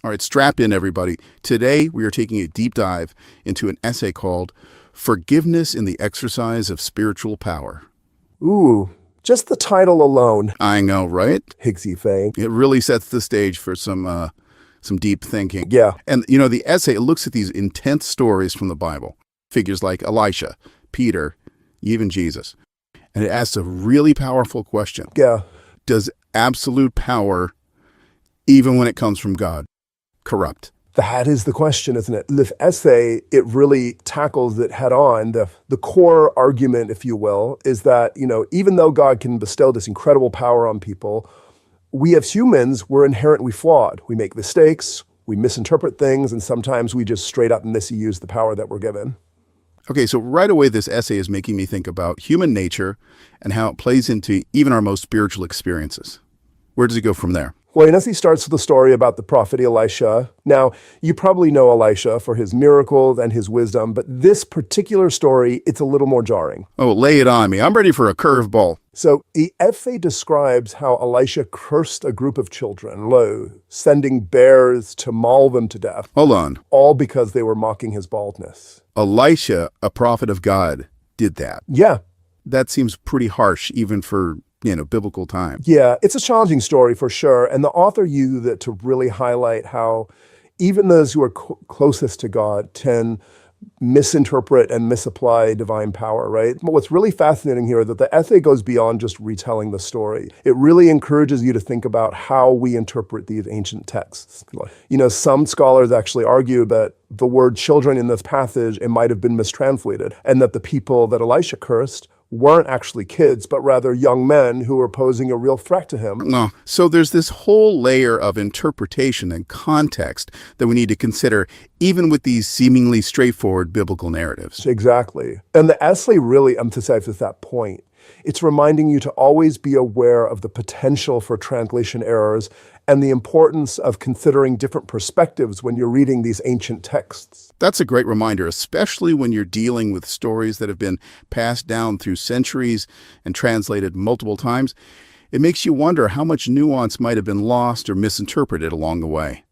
All right, strap in, everybody. Today, we are taking a deep dive into an essay called Forgiveness in the Exercise of Spiritual Power. Ooh, just the title alone. I know, right? Higgsy Fang. It really sets the stage for some deep thinking. Yeah. And, the essay, it looks at these intense stories from the Bible. Figures like Elisha, Peter, even Jesus. And it asks a really powerful question. Yeah. Does absolute power, even when it comes from God, corrupt? That is the question, isn't it? This essay, it really tackles it head on. The core argument, if you will, is that, even though God can bestow this incredible power on people, we as humans, we're inherently flawed. We make mistakes, we misinterpret things, and sometimes we just straight up misuse the power that we're given. Okay, so right away, this essay is making me think about human nature and how it plays into even our most spiritual experiences. Where does it go from there? Well, he starts with a story about the prophet Elisha. Now, you probably know Elisha for his miracles and his wisdom, but this particular story, it's a little more jarring. Oh, lay it on me. I'm ready for a curveball. So the essay describes how Elisha cursed a group of children, sending bears to maul them to death. Hold on. All because they were mocking his baldness. Elisha, a prophet of God, did that. Yeah. That seems pretty harsh, even for biblical time. Yeah, it's a challenging story for sure. And the author used it to really highlight how even those who are closest to God tend misinterpret and misapply divine power, right? But what's really fascinating here is that the essay goes beyond just retelling the story. It really encourages you to think about how we interpret these ancient texts. Some scholars actually argue that the word children in this passage, it might have been mistranslated, and that the people that Elisha cursed weren't actually kids, but rather young men who were posing a real threat to him. No. So there's this whole layer of interpretation and context that we need to consider, even with these seemingly straightforward biblical narratives. Exactly. And the essay really emphasizes that point. It's reminding you to always be aware of the potential for translation errors and the importance of considering different perspectives when you're reading these ancient texts. That's a great reminder, especially when you're dealing with stories that have been passed down through centuries and translated multiple times. It makes you wonder how much nuance might have been lost or misinterpreted along the way.